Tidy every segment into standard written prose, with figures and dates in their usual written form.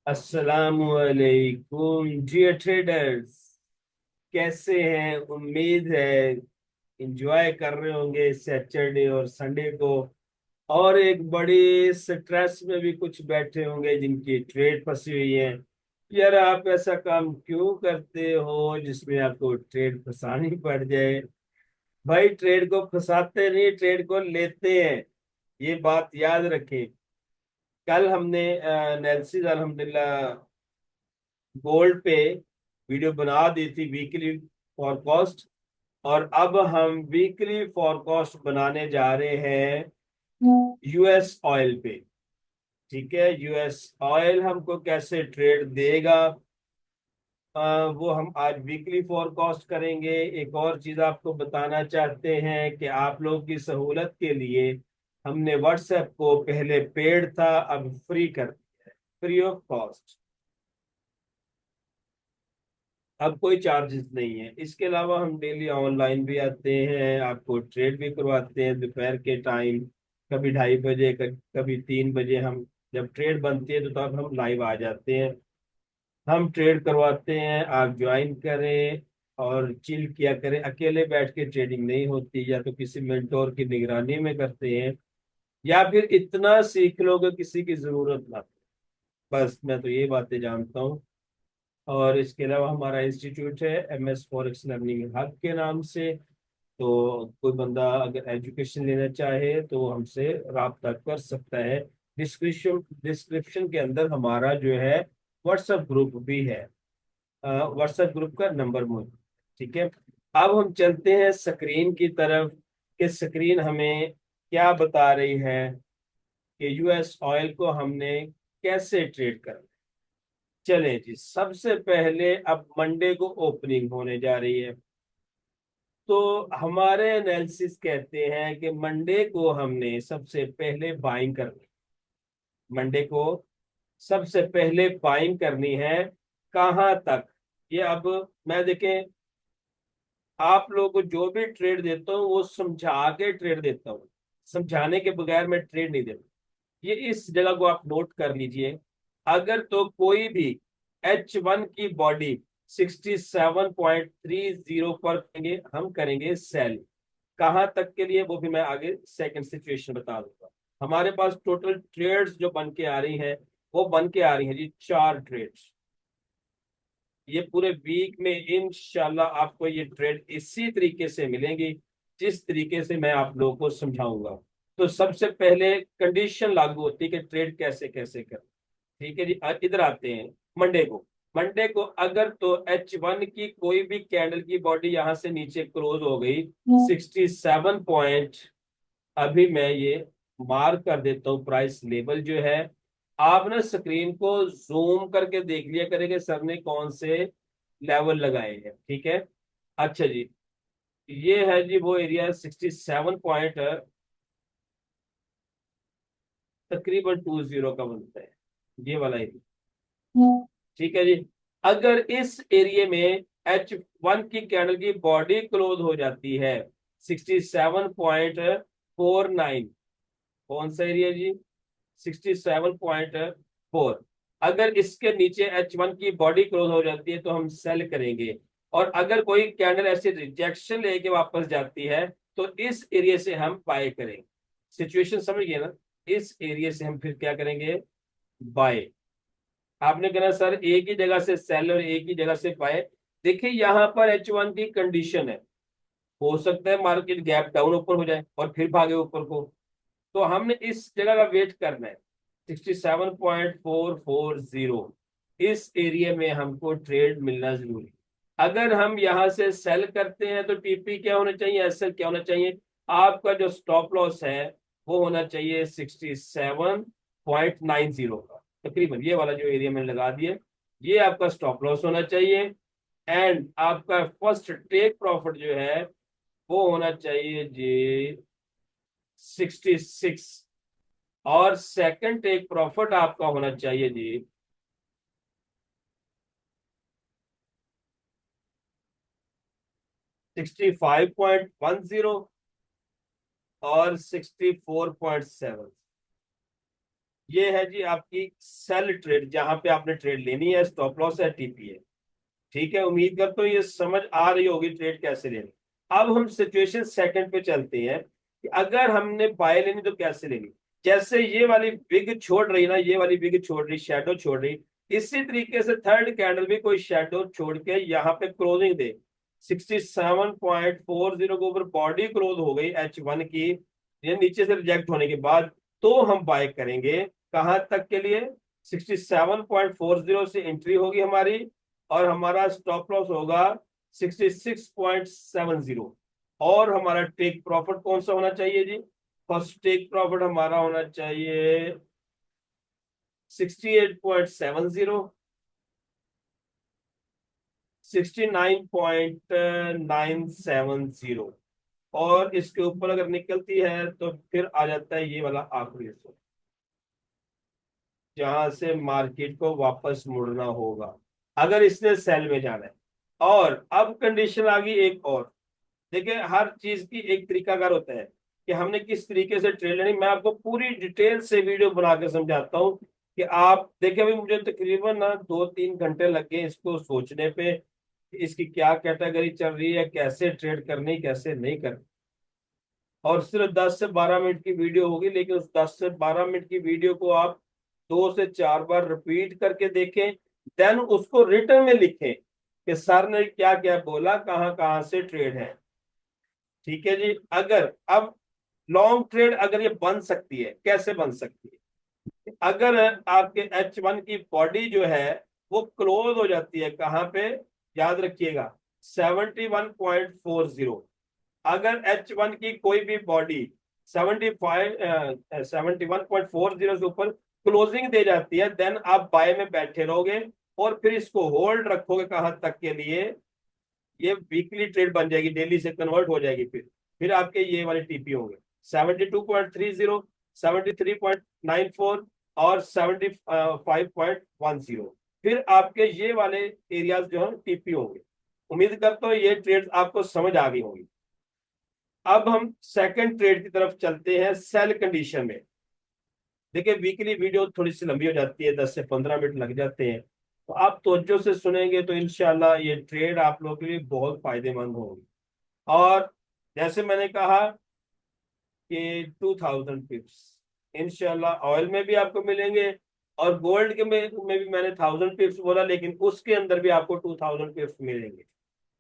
अस्सलामुअलैकुम dear traders. कैसे हैं? उम्मीद है एंजॉय कर रहे होंगे सैटरडे और संडे को। और एक बड़ी स्ट्रेस में भी कुछ बैठे होंगे जिनकी ट्रेड फंसी हुई है। यार, आप ऐसा काम क्यों करते हो जिसमें आपको ट्रेड फंसानी पड़ जाए? भाई, ट्रेड को फंसाते नहीं, ट्रेड को लेते हैं। ये बात याद रखें। कल हमने नेल्सिस अल्हम्दुलिल्लाह गोल्ड पे वीडियो बना दी थी, वीकली फॉरकास्ट। और अब हम वीकली फॉरकास्ट बनाने जा रहे हैं यूएस ऑयल पे। ठीक है, यूएस ऑयल हमको कैसे ट्रेड देगा, वो हम आज वीकली फॉरकास्ट करेंगे। एक और चीज आपको बताना चाहते हैं कि आप लोगों की सहूलत के लिए हमने व्हाट्सएप को पहले पेड था, अब फ्री कर दिया है, फ्री ऑफ कॉस्ट। अब कोई चार्जेस नहीं है। इसके अलावा हम डेली ऑनलाइन भी आते हैं, आपको ट्रेड भी करवाते हैं दोपहर के टाइम। कभी 2:30 बजे, कभी 3 बजे हम जब ट्रेड बनती है तो तब हम लाइव आ जाते हैं। हम ट्रेड करवाते हैं, आप ज्वाइन करें और चिल किया करें। अकेले बैठ के ट्रेडिंग नहीं होती, या तो किसी मेंटोर की निगरानी में करते हैं, या फिर इतना सीख लोगे किसी की जरूरत ना पड़े। बस मैं तो ये बातें जानता हूँ। और इसके अलावा हमारा इंस्टीट्यूट है MS फॉरेक्स लर्निंग हब के नाम से। तो कोई बंदा अगर एजुकेशन लेना चाहे तो वो हमसे राब्ता कर सकता है। डिस्क्रिप्शन डिस्क्रिप्शन के अंदर हमारा जो है व्हाट्सएप ग्रुप भी है। व्हाट्सएप ग्रुप का नंबर मौजूद है। ठीक है। अब हम चलते हैं स्क्रीन की तरफ कि स्क्रीन हमें क्या बता रही है कि यूएस ऑयल को हमने कैसे ट्रेड करना है। चले जी, सबसे पहले अब मंडे को ओपनिंग होने जा रही है। तो हमारे एनालिसिस कहते हैं कि मंडे को हमने सबसे पहले बाइंग करनी। मंडे को सबसे पहले बाइंग करनी है। कहां तक? ये अब मैं देखें, आप लोगों को जो भी ट्रेड देता हूँ वो समझा के ट्रेड देता हूँ। समझाने के बगैर मैं ट्रेड नहीं देता। ये इस जगह को आप नोट कर लीजिए। अगर तो कोई भी H1 की बॉडी 67.30 पर करेंगे, हम करेंगे सेल। कहां तक के लिए वो भी मैं आगे सेकंड सिचुएशन बता दूंगा। हमारे पास टोटल ट्रेड्स जो बन के आ रही हैं, वो बन के आ रही हैं जी 4 ट्रेड्स। ये पूरे वीक में इंशाल्लाह आपको ये ट्रेड इसी तरीके से मिलेंगी जिस तरीके से मैं आप लोगों को समझाऊंगा। तो सबसे पहले कंडीशन लागू होती है कि ट्रेड कैसे कैसे करें। ठीक है जी, इधर आते हैं मंडे को। मंडे को अगर तो H1 की कोई भी कैंडल की बॉडी यहां से नीचे क्लोज हो गई 67 पॉइंट, अभी मैं ये मार्क कर देता हूँ प्राइस लेवल जो है। आप ना स्क्रीन को जूम करके देख लिया करेंगे सर ने कौन से लेवल लगाए हैं। ठीक है। अच्छा जी, ये है जी वो एरिया 67 पॉइंट, तकरीबन 20 का बनता है ये वाला एरिया। ठीक है जी। अगर इस एरिया में H1 की कैंडल की बॉडी क्लोज हो जाती है 67.49, कौन सा एरिया जी? 67.4। अगर इसके नीचे H1 की बॉडी क्लोज हो जाती है तो हम सेल करेंगे। और अगर कोई कैंडल ऐसे रिजेक्शन लेके वापस जाती है तो इस एरिया से हम बाय करेंगे। सिचुएशन समझ गए ना? इस एरिया से हम फिर क्या करेंगे? बाय। आपने कहना सर एक ही जगह से सेल और एक ही जगह से बाय। देखिए यहाँ पर H1 की कंडीशन है, हो सकता है मार्केट गैप डाउन ऊपर हो जाए और फिर भागे ऊपर को। तो हमने इस जगह का वेट करना है 67.440। इस एरिया में हमको ट्रेड मिलना जरूरी। अगर हम यहां से सेल करते हैं तो टीपी क्या होना चाहिए, एसएल क्या होना चाहिए? आपका जो स्टॉप लॉस है वो होना चाहिए 67.90 का, तकरीबन ये वाला जो एरिया मैंने लगा दिया, ये आपका स्टॉप लॉस होना चाहिए। एंड आपका फर्स्ट टेक प्रॉफिट जो है वो होना चाहिए जी 66। और सेकंड टेक प्रॉफिट आपका होना चाहिए जी 65.10 और 64.7। ये है जी आपकी सेल ट्रेड, जहां पे आपने ट्रेड लेनी है, स्टॉप लॉस है, टीपी है। ठीक है, उम्मीद करता हूँ ये समझ आ रही होगी ट्रेड कैसे लेनी। अब हम सिचुएशन सेकंड पे चलते हैं कि अगर हमने बाय लेनी तो कैसे लेनी। जैसे ये वाली बिग छोड़ रही ना, ये वाली बिग छोड़ रही, शेडो छोड़ रही, इसी तरीके से थर्ड कैंडल भी कोई शेडो छोड़ के यहाँ पे क्लोजिंग दे 67.40 के ऊपर बॉडी क्लोज हो गई H1 की, ये नीचे से रिजेक्ट होने के बाद, तो हम बाय करेंगे। कहां तक के लिए? 67.40 से एंट्री होगी हमारी, और हमारा स्टॉप लॉस होगा 66.70। और हमारा टेक प्रॉफिट कौन सा होना चाहिए जी? फर्स्ट टेक प्रॉफिट हमारा होना चाहिए 68.70, 69.970। और इसके ऊपर अगर निकलती है तो फिर आ जाता है ये वाला आखिरी हिस्सा, जहां से मार्केट को वापस मुड़ना होगा अगर इसने सेल में जाना है। और अब कंडीशन आ गई एक और। देखिए, हर चीज की एक तरीकाकार होता है कि हमने किस तरीके से ट्रेड लेनी। मैं आपको पूरी डिटेल से वीडियो बना के समझाता हूँ कि आप देखिए। अभी मुझे तकरीबन ना 2-3 घंटे लग गए इसको सोचने पे कि इसकी क्या कैटेगरी चल रही है, कैसे ट्रेड करनी, कैसे नहीं करनी। और सिर्फ 10 से 12 मिनट की वीडियो होगी, लेकिन उस 10 से 12 मिनट की वीडियो को आप 2 से 4 बार रिपीट करके देखें, देन उसको रिटर्न में लिखें कि सर ने क्या क्या बोला, कहाँ कहाँ से ट्रेड है। ठीक है जी। अगर अब लॉन्ग ट्रेड अगर ये बन सकती है, कैसे बन सकती है? अगर आपके H1 की बॉडी जो है वो क्लोज हो जाती है कहाँ पे? याद रखिएगा 71.40। अगर H1 की कोई भी बॉडी 71.40 से ऊपर क्लोजिंग दे जाती है, देन आप बाय में बैठे रहोगे और फिर इसको होल्ड रखोगे कहां तक के लिए? ये वीकली ट्रेड बन जाएगी, डेली से कन्वर्ट हो जाएगी। फिर आपके ये वाले टीपी होंगे 72.30, 73.94 और 75.10। फिर आपके ये वाले एरियाज जो है टीपी होंगे। उम्मीद करता हूँ ये ट्रेड आपको समझ आ गई होंगी। अब हम सेकंड ट्रेड की तरफ चलते हैं सेल कंडीशन में। देखिए, वीकली वीडियो थोड़ी सी लंबी हो जाती है, 10 से 15 मिनट लग जाते हैं, तो आप तवज्जो से सुनेंगे तो इंशाल्लाह ये ट्रेड आप लोगों के लिए बहुत फायदेमंद होगी। और जैसे मैंने कहा कि 2000 पिप्स इंशाल्लाह ऑयल में भी आपको मिलेंगे, और गोल्ड के में भी मैंने 1000 पिप्स बोला, लेकिन उसके अंदर भी आपको 2000 पिप्स मिलेंगे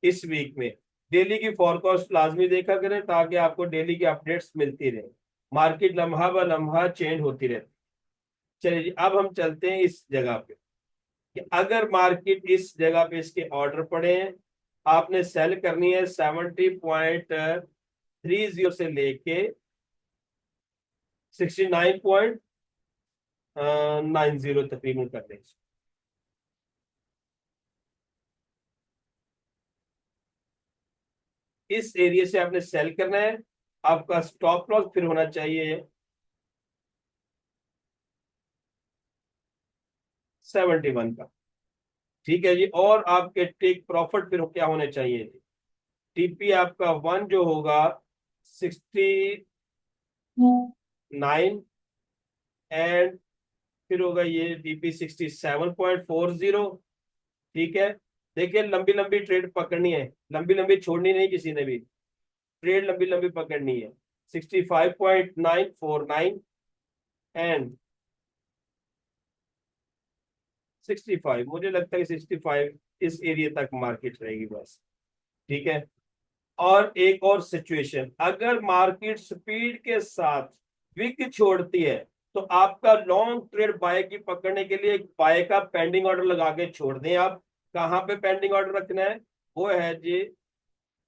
इस वीक में। डेली की फॉरकास्ट लाजमी देखा करें ताकि आपको डेली की अपडेट्स मिलती रहे। मार्केट लम्हा ब लम्हा चेंज होती रहती। चलिए जी, अब हम चलते हैं इस जगह पे कि अगर मार्केट इस जगह पे इसके ऑर्डर पड़े हैं, आपने सेल करनी है 70.30 से लेके 69.90 तकरीबन कर दें। इस एरिया से आपने सेल करना है। आपका स्टॉप लॉस फिर होना चाहिए 71 का। ठीक है जी। और आपके टेक प्रॉफिट फिर क्या होने चाहिए जी? टीपी आपका 1 जो होगा 69, एंड फिर होगा ये टीपी 67.40। ठीक है। देखिए, लंबी लंबी ट्रेड पकड़नी है, लंबी लंबी छोड़नी नहीं किसी ने भी। ट्रेड लंबी लंबी पकड़नी है। 65.949 एंड 65, मुझे लगता है 65 इस एरिया तक मार्केट रहेगी बस। ठीक है। और एक और सिचुएशन, अगर मार्केट स्पीड के साथ विक छोड़ती है तो आपका लॉन्ग ट्रेड बाय की पकड़ने के लिए एक बाय का पेंडिंग ऑर्डर लगा के छोड़ दें आप। कहां पे पेंडिंग ऑर्डर रखना है? वो है जी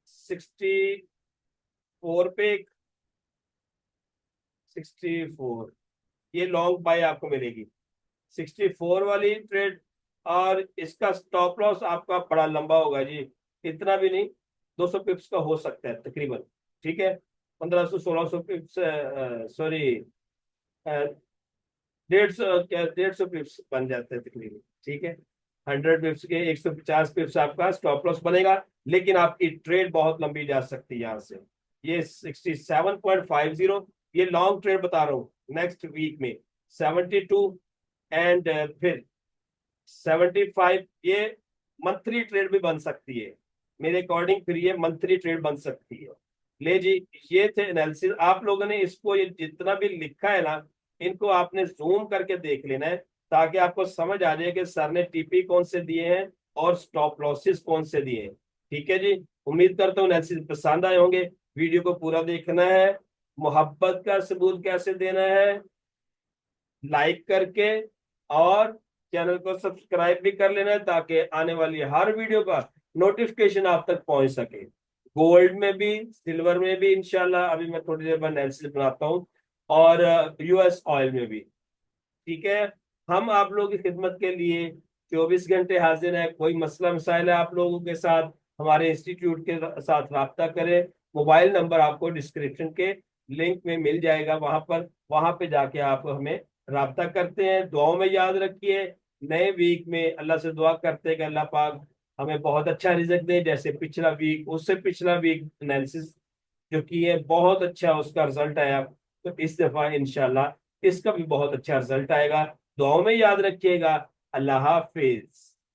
64 पे, 64। ये लॉन्ग बाय आपको मिलेगी 64 वाली ट्रेड। और इसका स्टॉप लॉस आपका बड़ा लंबा होगा जी, इतना भी नहीं, 200 पिप्स का हो सकता है तकरीबन। ठीक है, 1500-1600 पिप्स, सॉरी 150, क्या 150 पिप्स बन जाते हैं तकरीबन। ठीक है, 100 पिप्स के 150 पिप्स आपका स्टॉप लॉस बनेगा, लेकिन आपकी ट्रेड बहुत लंबी जा सकती है यहाँ से। ये 67.50, ये लॉन्ग ट्रेड बता रहा हूँ नेक्स्ट वीक में। 72 एंड फिर 75। ये मंथली ट्रेड भी बन सकती है मेरे अकॉर्डिंग, फिर ये मंथली ट्रेड बन सकती है। ले जी, ये थे एनालिसिस। आप लोगों ने इसको, ये जितना भी लिखा है ना, इनको आपने जूम करके देख लेना है, ताकि आपको समझ आ जाए कि सर ने टीपी कौन से दिए हैं और स्टॉप लॉसेस कौन से दिए हैं। ठीक है जी, उम्मीद करता हूँ एनालिसिस पसंद आए होंगे। वीडियो को पूरा देखना है। मोहब्बत का सबूत कैसे देना है, लाइक करके, और चैनल को सब्सक्राइब भी कर लेना है, ताकि आने वाली हर वीडियो का नोटिफिकेशन आप तक पहुंच सके। गोल्ड में भी, सिल्वर में भी इंशाल्लाह अभी मैं थोड़ी देर बाद एनालिसिस बनाता हूँ, और यूएस ऑयल में भी। ठीक है, हम आप लोगों की खिदमत के लिए 24 घंटे हाजिर है। कोई मसला मसाइल है आप लोगों के साथ, हमारे इंस्टीट्यूट के साथ राब्ता करें। मोबाइल नंबर आपको डिस्क्रिप्शन के लिंक में मिल जाएगा, वहां पे जाके आप हमें राब्ता करते हैं। दुआओं में याद रखिए। नए वीक में अल्लाह से दुआ करते हैं कि अल्लाह पाक हमें बहुत अच्छा रिजल्ट दे, जैसे पिछला वीक, उससे पिछला वीक एनालिसिस जो की है बहुत अच्छा उसका रिजल्ट आया। तो इस दफा इंशाल्लाह इसका भी बहुत अच्छा रिजल्ट आएगा। दुआओं में याद रखिएगा। अल्लाह हाफिज।